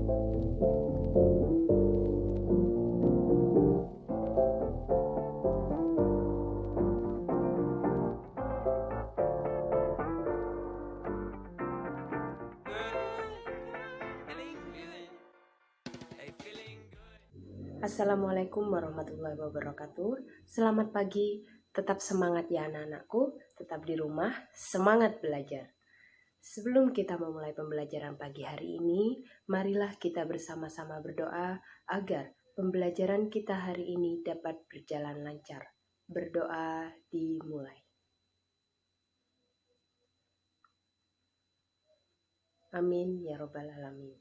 Assalamualaikum warahmatullahi wabarakatuh. Selamat pagi, tetap semangat ya anak-anakku, tetap di rumah, semangat belajar. Sebelum kita memulai pembelajaran pagi hari ini, marilah kita bersama-sama berdoa agar pembelajaran kita hari ini dapat berjalan lancar. Berdoa dimulai. Amin ya robbal alamin.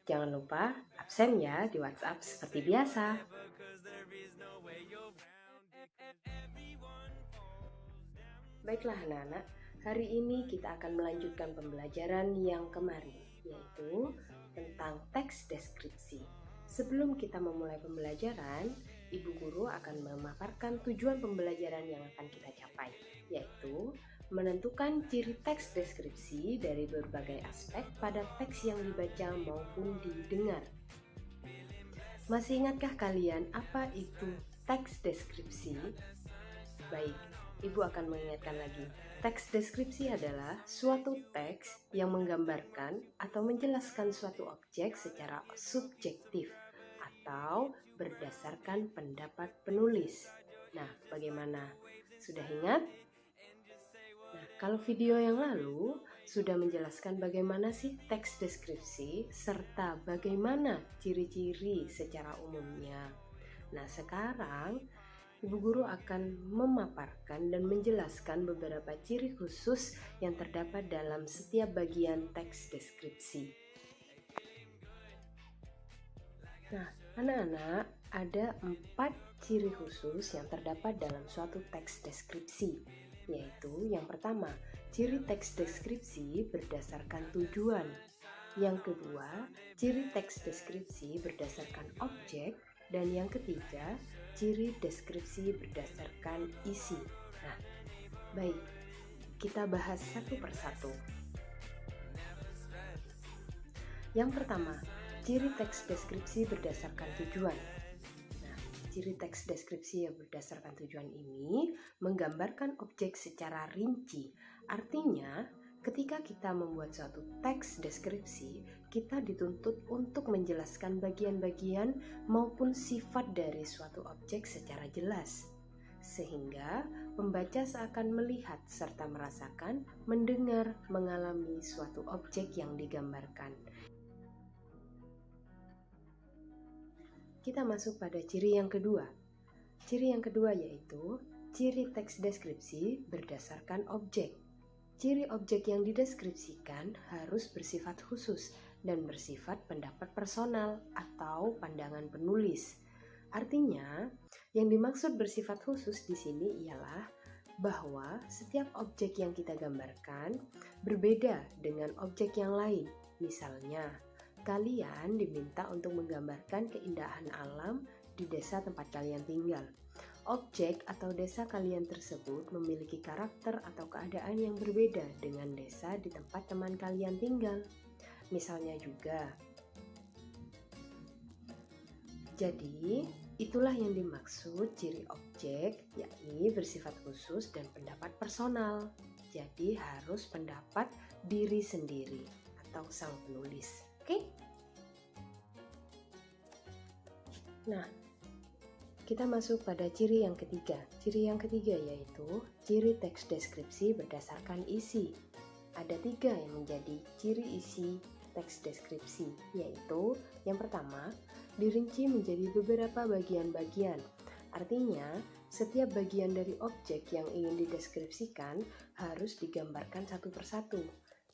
Jangan lupa absen ya di WhatsApp seperti biasa. Baiklah anak-anak, hari ini kita akan melanjutkan pembelajaran yang kemarin, yaitu tentang teks deskripsi. Sebelum kita memulai pembelajaran, Ibu Guru akan memaparkan tujuan pembelajaran yang akan kita capai, yaitu menentukan ciri teks deskripsi dari berbagai aspek pada teks yang dibaca maupun didengar. Masih ingatkah kalian apa itu teks deskripsi? Baik, Ibu akan mengingatkan lagi. Teks deskripsi adalah suatu teks yang menggambarkan atau menjelaskan suatu objek secara subjektif atau berdasarkan pendapat penulis. Nah, bagaimana? Sudah ingat? Nah, kalau video yang lalu sudah menjelaskan bagaimana sih teks deskripsi serta bagaimana ciri-ciri secara umumnya. Nah, sekarang Ibu Guru akan memaparkan dan menjelaskan beberapa ciri khusus yang terdapat dalam setiap bagian teks deskripsi. Nah, anak-anak, ada 4 ciri khusus yang terdapat dalam suatu teks deskripsi, yaitu yang pertama, ciri teks deskripsi berdasarkan tujuan. Yang kedua, ciri teks deskripsi berdasarkan objek. Dan yang ketiga, ciri deskripsi berdasarkan isi. Nah, baik, kita bahas satu persatu. Yang pertama, ciri teks deskripsi berdasarkan tujuan. Nah, ciri teks deskripsi yang berdasarkan tujuan ini menggambarkan objek secara rinci. Artinya, ketika kita membuat suatu teks deskripsi, kita dituntut untuk menjelaskan bagian-bagian maupun sifat dari suatu objek secara jelas, sehingga pembaca seakan melihat serta merasakan, mendengar, mengalami suatu objek yang digambarkan. Kita masuk pada ciri yang kedua. Ciri yang kedua yaitu ciri teks deskripsi berdasarkan objek. Ciri objek yang dideskripsikan harus bersifat khusus dan bersifat pendapat personal atau pandangan penulis. Artinya, yang dimaksud bersifat khusus di sini ialah bahwa setiap objek yang kita gambarkan berbeda dengan objek yang lain. Misalnya, kalian diminta untuk menggambarkan keindahan alam di desa tempat kalian tinggal. Objek atau desa kalian tersebut memiliki karakter atau keadaan yang berbeda dengan desa di tempat teman kalian tinggal. Misalnya juga. Jadi, itulah yang dimaksud ciri objek, yakni bersifat khusus dan pendapat personal. Jadi, harus pendapat diri sendiri atau sang penulis. Oke? Nah, kita masuk pada ciri yang ketiga. Ciri yang ketiga yaitu ciri teks deskripsi berdasarkan isi. Ada 3 yang menjadi ciri isi teks deskripsi, yaitu yang pertama, dirinci menjadi beberapa bagian-bagian. Artinya, setiap bagian dari objek yang ingin dideskripsikan harus digambarkan satu persatu.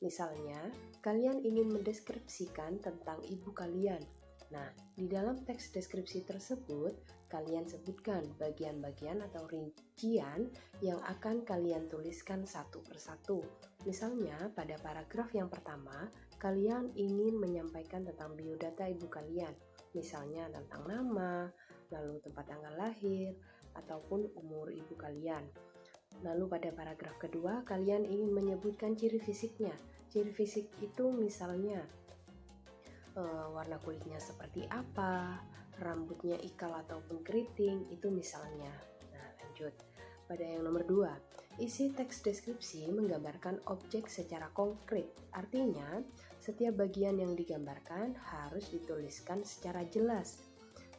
Misalnya, kalian ingin mendeskripsikan tentang ibu kalian. Nah, di dalam teks deskripsi tersebut, kalian sebutkan bagian-bagian atau rincian yang akan kalian tuliskan satu persatu. Misalnya, pada paragraf yang pertama, kalian ingin menyampaikan tentang biodata ibu kalian. Misalnya tentang nama, lalu tempat tanggal lahir, ataupun umur ibu kalian. Lalu pada paragraf kedua, kalian ingin menyebutkan ciri fisiknya. Ciri fisik itu misalnya warna kulitnya seperti apa, rambutnya ikal ataupun keriting, itu misalnya. Nah, lanjut. Pada yang nomor 2, isi teks deskripsi menggambarkan objek secara konkret. Artinya, setiap bagian yang digambarkan harus dituliskan secara jelas.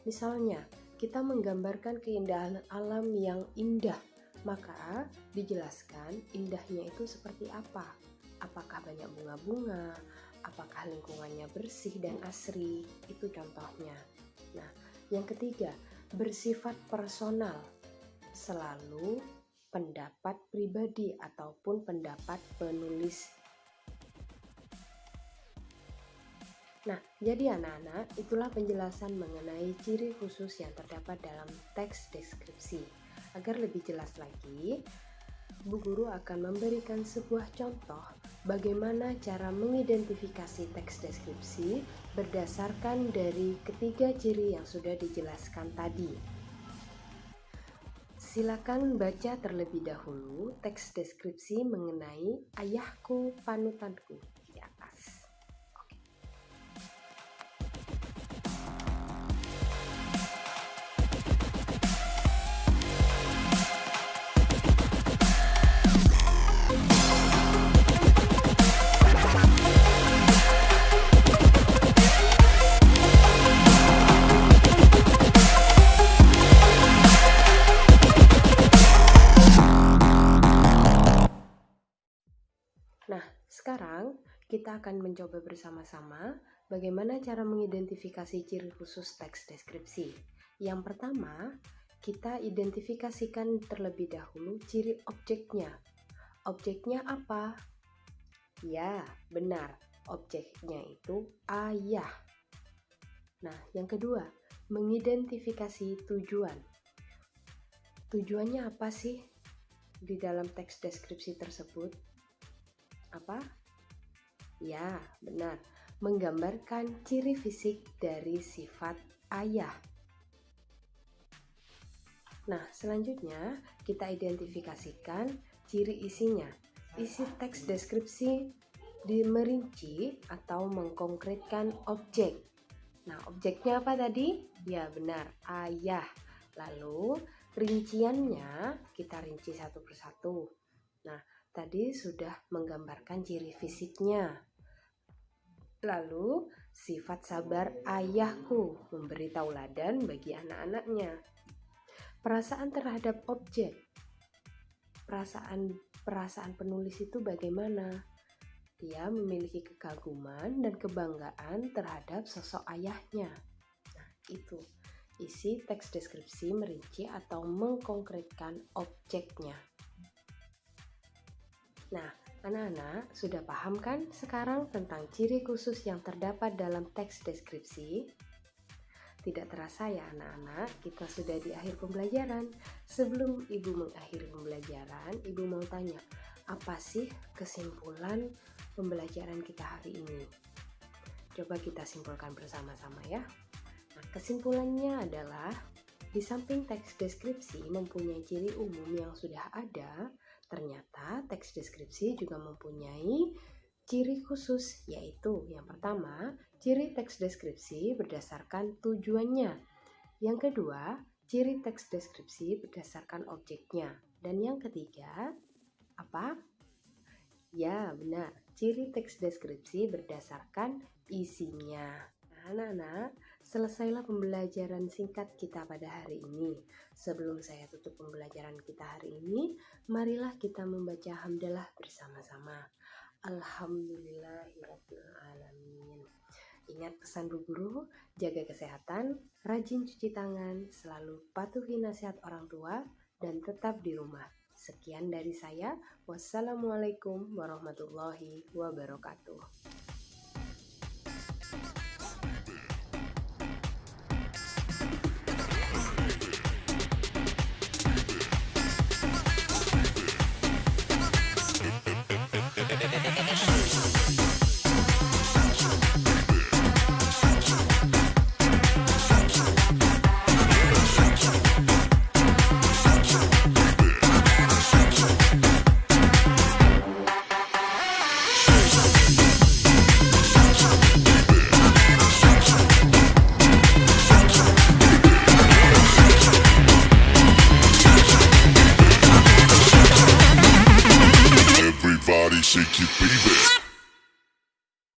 Misalnya, kita menggambarkan keindahan alam yang indah, maka dijelaskan indahnya itu seperti apa. Apakah banyak bunga-bunga, apakah lingkungannya bersih dan asri, itu contohnya. Nah, yang ketiga, bersifat personal, selalu pendapat pribadi ataupun pendapat penulis. Nah, jadi anak-anak, itulah penjelasan mengenai ciri khusus yang terdapat dalam teks deskripsi. Agar lebih jelas lagi, Bu Guru akan memberikan sebuah contoh bagaimana cara mengidentifikasi teks deskripsi berdasarkan dari ketiga ciri yang sudah dijelaskan tadi. Silakan baca terlebih dahulu teks deskripsi mengenai ayahku panutanku di atas. Nah, sekarang kita akan mencoba bersama-sama bagaimana cara mengidentifikasi ciri khusus teks deskripsi. Yang pertama, kita identifikasikan terlebih dahulu ciri objeknya. Objeknya apa? Ya, benar. Objeknya itu ayah. Nah, yang kedua, mengidentifikasi tujuan. Tujuannya apa sih di dalam teks deskripsi tersebut? Apa? Ya, benar. Menggambarkan ciri fisik dari sifat ayah. Nah, selanjutnya kita identifikasikan ciri isinya. Isi teks deskripsi merinci atau mengkonkretkan objek. Nah, objeknya apa tadi? Ya, benar, ayah. Lalu, rinciannya kita rinci satu persatu. Nah, tadi sudah menggambarkan ciri fisiknya. Lalu, sifat sabar ayahku, memberi tauladan bagi anak-anaknya. Perasaan terhadap objek. Perasaan penulis itu bagaimana? Dia memiliki kekaguman dan kebanggaan terhadap sosok ayahnya. Nah, itu isi teks deskripsi merinci atau mengkonkretkan objeknya. Nah, anak-anak sudah paham kan sekarang tentang ciri khusus yang terdapat dalam teks deskripsi? Tidak terasa ya anak-anak, kita sudah di akhir pembelajaran. Sebelum Ibu mengakhiri pembelajaran, Ibu mau tanya, apa sih kesimpulan pembelajaran kita hari ini? Coba kita simpulkan bersama-sama ya. Nah, kesimpulannya adalah, di samping teks deskripsi mempunyai ciri umum yang sudah ada, ternyata teks deskripsi juga mempunyai ciri khusus, yaitu yang pertama, ciri teks deskripsi berdasarkan tujuannya. Yang kedua, ciri teks deskripsi berdasarkan objeknya. Dan yang ketiga, apa? Ya, benar. Ciri teks deskripsi berdasarkan isinya. Nah, anak-anak, selesailah pembelajaran singkat kita pada hari ini. Sebelum saya tutup pembelajaran kita hari ini, marilah kita membaca hamdalah bersama-sama. Alhamdulillahirabbil alamin. Ingat pesan Bu Guru, jaga kesehatan, rajin cuci tangan, selalu patuhi nasihat orang tua, dan tetap di rumah. Sekian dari saya. Wassalamualaikum warahmatullahi wabarakatuh. shake it, baby.